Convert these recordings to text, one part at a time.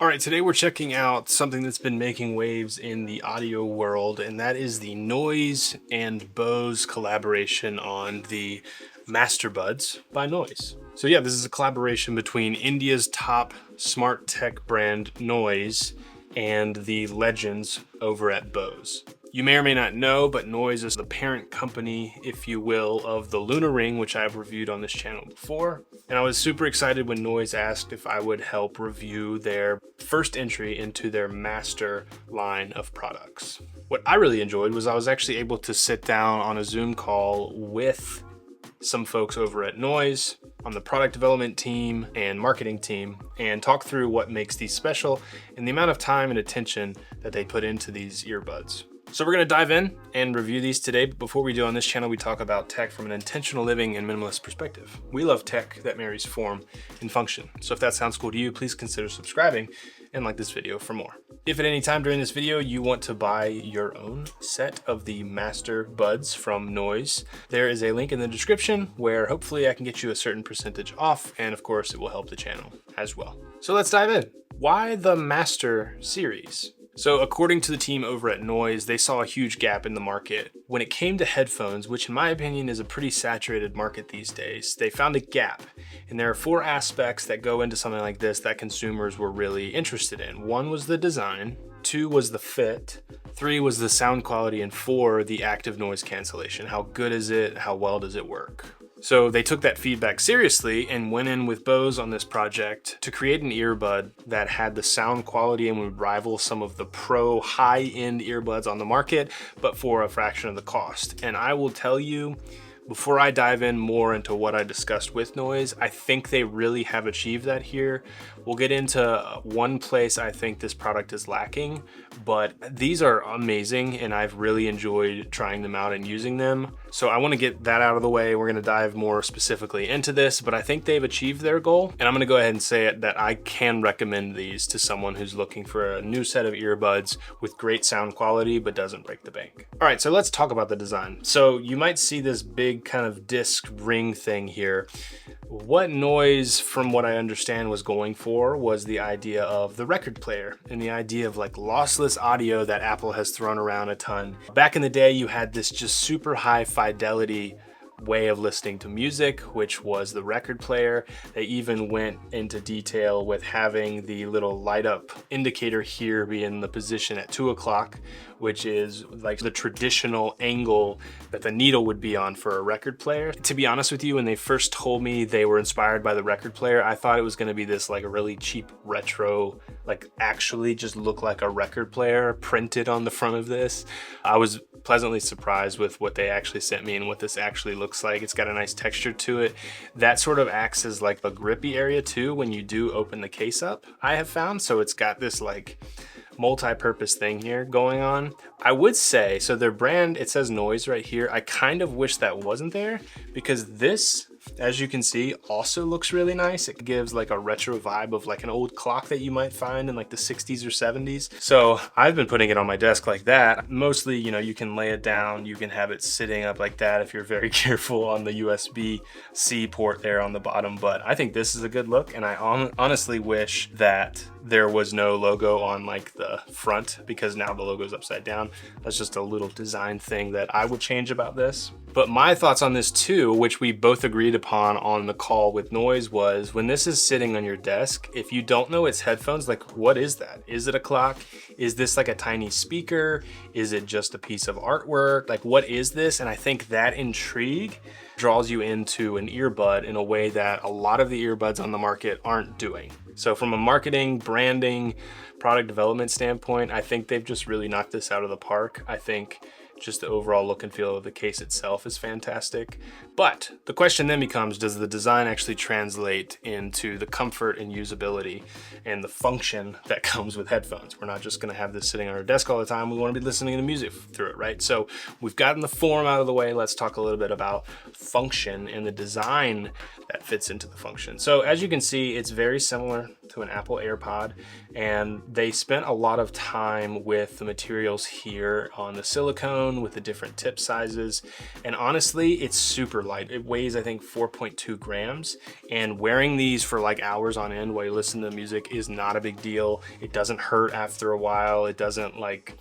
All right, today we're checking out something that's been making waves in the audio world, and that is the Noise and Bose collaboration on the Masterbuds by Noise. So yeah, this is a collaboration between India's top smart tech brand Noise and the legends over at Bose. You may or may not know, but Noise is the parent company, if you will, of the Lunar Ring, which I've reviewed on this channel before. And I was super excited when Noise asked if I would help review their first entry into their master line of products. What I really enjoyed was I was actually able to sit down on a Zoom call with some folks over at Noise on the product development team and marketing team and talk through what makes these special and the amount of time and attention that they put into these earbuds. So we're going to dive in and review these today, but before we do, on this channel we talk about tech from an intentional living and minimalist perspective. We love tech that marries form and function. So if that sounds cool to you, please consider subscribing and like this video for more. If at any time during this video you want to buy your own set of the Masterbuds from Noise, there is a link in the description where hopefully I can get you a certain percentage off, and of course it will help the channel as well. So let's dive in. Why the Master series? So according to the team over at Noise, they saw a huge gap in the market. When it came to headphones, which in my opinion is a pretty saturated market these days, they found a gap. And there are 4 aspects that go into something like this that consumers were really interested in. 1 was the design, 2 was the fit, 3 was the sound quality, and 4, the active noise cancellation. How good is it? How well does it work? So they took that feedback seriously and went in with Bose on this project to create an earbud that had the sound quality and would rival some of the pro high-end earbuds on the market, but for a fraction of the cost. And I will tell you, before I dive in more into what I discussed with Noise, I think they really have achieved that here. We'll get into one place I think this product is lacking, but these are amazing and I've really enjoyed trying them out and using them. So I want to get that out of the way. We're going to dive more specifically into this, but I think they've achieved their goal. And I'm going to go ahead and say it that I can recommend these to someone who's looking for a new set of earbuds with great sound quality, but doesn't break the bank. All right, so let's talk about the design. So you might see this big kind of disc ring thing here. What Noise, from what I understand, was going for was the idea of the record player and the idea of like lossless audio that Apple has thrown around a ton. Back in the day, you had this just super high fidelity way of listening to music, which was the record player. They even went into detail with having the little light up indicator here be in the position at 2 o'clock, which is like the traditional angle that the needle would be on for a record player. To be honest with you, when they first told me they were inspired by the record player, I thought it was going to be this like a really cheap retro, like actually just look like a record player printed on the front of this. I was pleasantly surprised with what they actually sent me and what this actually looks like. It's got a nice texture to it. That sort of acts as like a grippy area too when you do open the case up, I have found. So it's got this like multi-purpose thing here going on. I would say, so their brand, it says Noise right here. I kind of wish that wasn't there because this, as you can see, also looks really nice. It gives like a retro vibe of like an old clock that you might find in like the 60s or 70s. So I've been putting it on my desk like that. Mostly, you know, you can lay it down, you can have it sitting up like that if you're very careful on the USB-C port there on the bottom. But I think this is a good look, and I honestly wish that there was no logo on like the front because now the logo's upside down. That's just a little design thing that I would change about this. But my thoughts on this too, which we both agreed upon on the call with Noise, was when this is sitting on your desk, if you don't know it's headphones, like what is that? Is it a clock? Is this like a tiny speaker? Is it just a piece of artwork? Like what is this? And I think that intrigue draws you into an earbud in a way that a lot of the earbuds on the market aren't doing. So from a marketing, branding, product development standpoint, I think they've just really knocked this out of the park. I think just the overall look and feel of the case itself is fantastic. But the question then becomes, does the design actually translate into the comfort and usability and the function that comes with headphones? We're not just gonna have this sitting on our desk all the time. We wanna be listening to music through it, right? So we've gotten the form out of the way. Let's talk a little bit about function and the design that fits into the function. So as you can see, it's very similar to an Apple AirPod, and they spent a lot of time with the materials here on the silicone with the different tip sizes. And honestly, it's super light. It weighs, I think, 4.2 grams, and wearing these for like hours on end while you listen to music is not a big deal. It doesn't hurt after a while. It doesn't like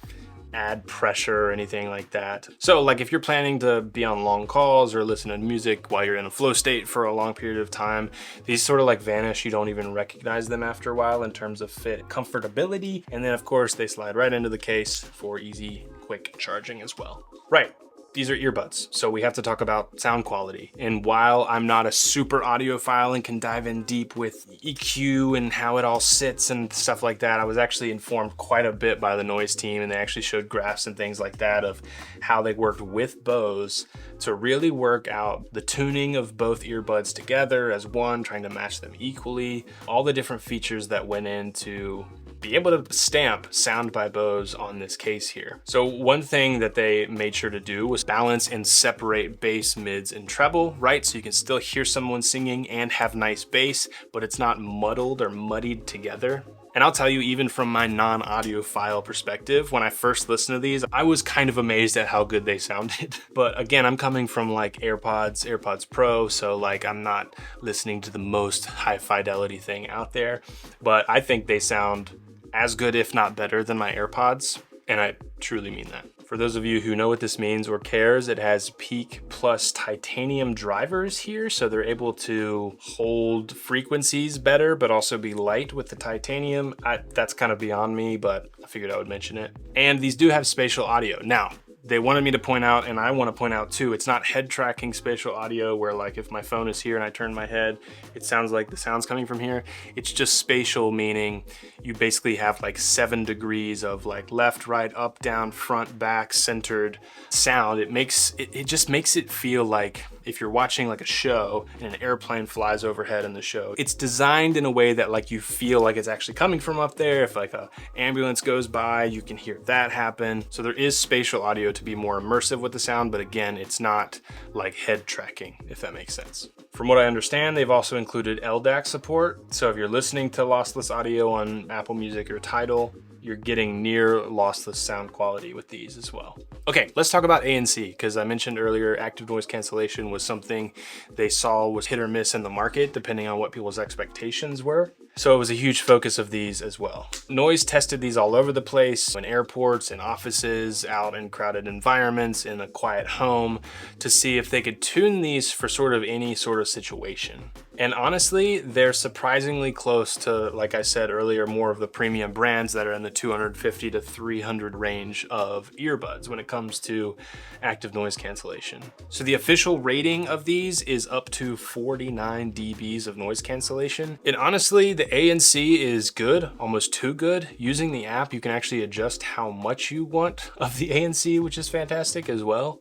add pressure or anything like that. So like if you're planning to be on long calls or listen to music while you're in a flow state for a long period of time, these sort of like vanish. You don't even recognize them after a while in terms of fit, comfortability. And then of course they slide right into the case for easy, quick charging as well. Right. These are earbuds, so we have to talk about sound quality. And while I'm not a super audiophile and can dive in deep with EQ and how it all sits and stuff like that, I was actually informed quite a bit by the Noise team, and they actually showed graphs and things like that of how they worked with Bose to really work out the tuning of both earbuds together as one, trying to match them equally, all the different features that went into be able to stamp Sound by Bose on this case here. So one thing that they made sure to do was balance and separate bass, mids, and treble, right? So you can still hear someone singing and have nice bass, but it's not muddled or muddied together. And I'll tell you, even from my non-audiophile perspective, when I first listened to these, I was kind of amazed at how good they sounded. But again, I'm coming from like AirPods Pro, so like I'm not listening to the most high fidelity thing out there. But I think they sound as good, if not better, than my AirPods. And I truly mean that. For those of you who know what this means or cares, it has Peak Plus titanium drivers here, so they're able to hold frequencies better, but also be light with the titanium. That's kind of beyond me, but I figured I would mention it. And these do have spatial audio. Now, they wanted me to point out, and I want to point out too, it's not head tracking spatial audio where like if my phone is here and I turn my head, it sounds like the sound's coming from here. It's just spatial, meaning you basically have like 7 degrees of like left, right, up, down, front, back, centered sound. It just makes it feel like if you're watching like a show and an airplane flies overhead in the show, it's designed in a way that like you feel like it's actually coming from up there. If like a ambulance goes by, you can hear that happen. So there is spatial audio to be more immersive with the sound, but again, it's not like head tracking, if that makes sense. From what I understand, they've also included LDAC support. So if you're listening to lossless audio on Apple Music or Tidal, you're getting near lossless sound quality with these as well. Okay, let's talk about ANC, because I mentioned earlier active noise cancellation was something they saw was hit or miss in the market depending on what people's expectations were. So it was a huge focus of these as well. Noise tested these all over the place, in airports, in offices, out in crowded environments, in a quiet home, to see if they could tune these for sort of any sort of situation. And honestly, they're surprisingly close to, like I said earlier, more of the premium brands that are in the 250 to 300 range of earbuds when it comes to active noise cancellation. So the official rating of these is up to 49 dBs of noise cancellation. And honestly, the ANC is good, almost too good. Using the app, you can actually adjust how much you want of the ANC, which is fantastic as well.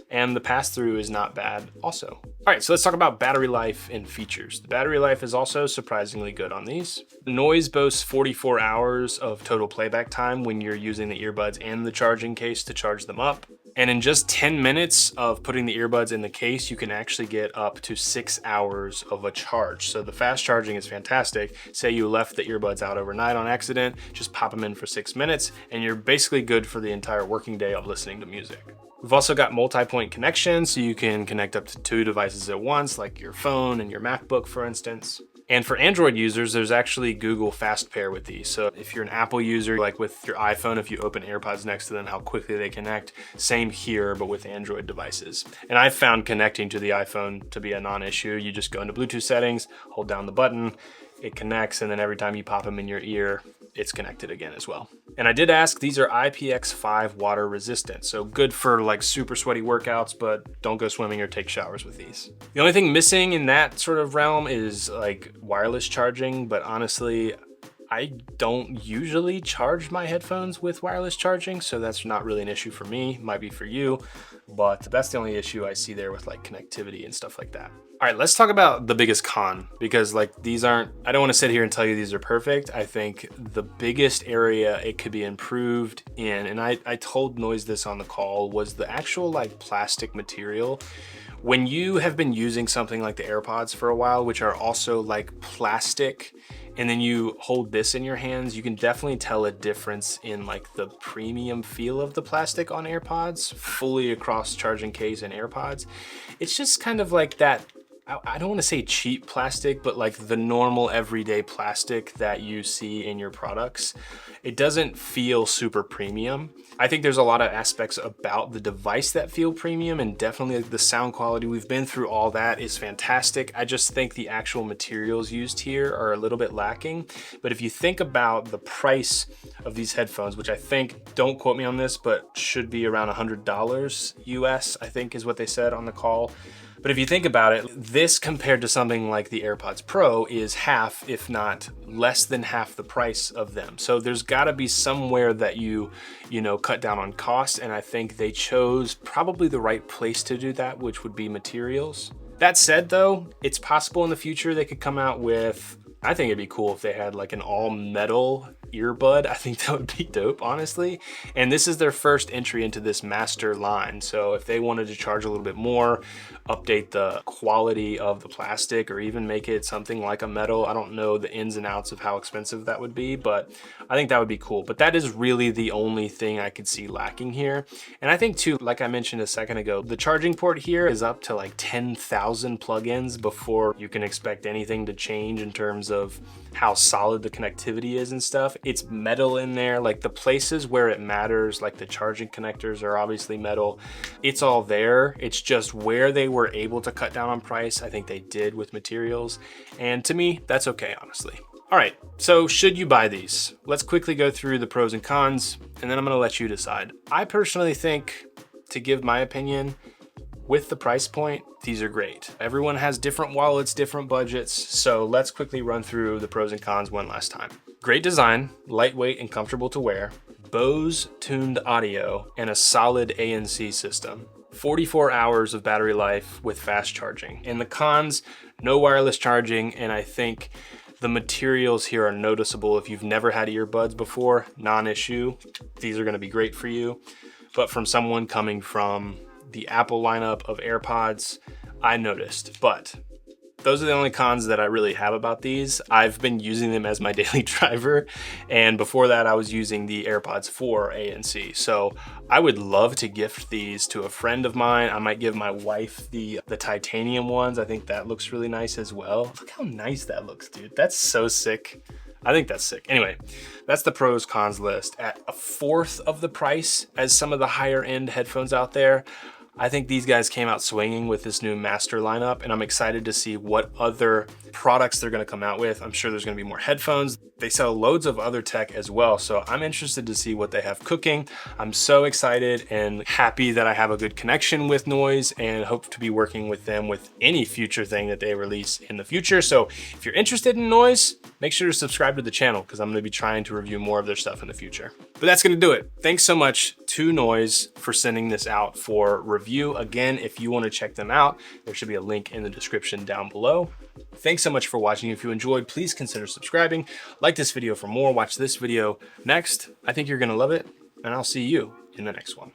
And the pass-through is not bad also. All right, so let's talk about battery life and features. The battery life is also surprisingly good on these. The Noise boasts 44 hours of total playback time when you're using the earbuds and the charging case to charge them up. And in just 10 minutes of putting the earbuds in the case, you can actually get up to 6 hours of a charge. So the fast charging is fantastic. Say you left the earbuds out overnight on accident, just pop them in for 6 minutes, and you're basically good for the entire working day of listening to music. We've also got multi-point connection, so you can connect up to 2 devices at once, like your phone and your MacBook, for instance. And for Android users, there's actually Google Fast Pair with these. So if you're an Apple user, like with your iPhone, if you open AirPods next to them, how quickly they connect. Same here, but with Android devices. And I've found connecting to the iPhone to be a non-issue. You just go into Bluetooth settings, hold down the button, it connects, and then every time you pop them in your ear, it's connected again as well. And I did ask, these are IPX5 water resistant, so good for like super sweaty workouts, but don't go swimming or take showers with these. The only thing missing in that sort of realm is like wireless charging, but honestly, I don't usually charge my headphones with wireless charging, so that's not really an issue for me. Might be for you, but that's the only issue I see there with like connectivity and stuff like that. All right, let's talk about the biggest con, because like these aren't, I don't want to sit here and tell you these are perfect. I think the biggest area it could be improved in, and I told Noise this on the call, was the actual like plastic material When you have been using something like the AirPods for a while, which are also like plastic, and then you hold this in your hands, you can definitely tell a difference in like the premium feel of the plastic on AirPods, fully across charging case and AirPods. It's just kind of like that, I don't want to say cheap plastic, but like the normal everyday plastic that you see in your products. It doesn't feel super premium. I think there's a lot of aspects about the device that feel premium, and definitely the sound quality. We've been through all that, is fantastic. I just think the actual materials used here are a little bit lacking. But if you think about the price of these headphones, which I think, don't quote me on this, but should be around $100 US, I think is what they said on the call. But if you think about it, this compared to something like the AirPods Pro is half, if not less than half the price of them. So there's gotta be somewhere that you cut down on cost. And I think they chose probably the right place to do that, which would be materials. That said though, it's possible in the future they could come out with, I think it'd be cool if they had like an all metal earbud. I think that would be dope, honestly. And this is their first entry into this master line. So if they wanted to charge a little bit more, update the quality of the plastic, or even make it something like a metal, I don't know the ins and outs of how expensive that would be, but I think that would be cool. But that is really the only thing I could see lacking here. And I think too, like I mentioned a second ago, the charging port here is up to like 10,000 plugins before you can expect anything to change in terms of how solid the connectivity is and stuff. It's metal in there, like the places where it matters, like the charging connectors are obviously metal. It's all there. It's just where they were able to cut down on price, I think they did with materials. And to me, that's okay, honestly. All right, so should you buy these? Let's quickly go through the pros and cons, and then I'm gonna let you decide. I personally think, to give my opinion, with the price point, these are great. Everyone has different wallets, different budgets, so let's quickly run through the pros and cons one last time. Great design, lightweight and comfortable to wear, Bose tuned audio, and a solid ANC system. 44 hours of battery life with fast charging. And the cons, no wireless charging, and I think the materials here are noticeable. If you've never had earbuds before, non-issue. These are gonna be great for you. But from someone coming from the Apple lineup of AirPods, I noticed. But those are the only cons that I really have about these. I've been using them as my daily driver, and before that I was using the AirPods 4 ANC. So I would love to gift these to a friend of mine. I might give my wife the titanium ones. I think that looks really nice as well. Look how nice that looks, dude. That's so sick. I think that's sick. Anyway, that's the pros cons list. At a fourth of the price as some of the higher end headphones out there, I think these guys came out swinging with this new master lineup, and I'm excited to see what other products they're gonna come out with. I'm sure there's gonna be more headphones. They sell loads of other tech as well, so I'm interested to see what they have cooking. I'm so excited and happy that I have a good connection with Noise, and hope to be working with them with any future thing that they release in the future. So if you're interested in Noise, make sure to subscribe to the channel, because I'm gonna be trying to review more of their stuff in the future. But that's gonna do it. Thanks so much to Noise for sending this out for review. Again, if you want to check them out, there should be a link in the description down below. Thanks so much for watching. If you enjoyed, please consider subscribing. Like this video for more. Watch this video next. I think you're gonna love it, and I'll see you in the next one.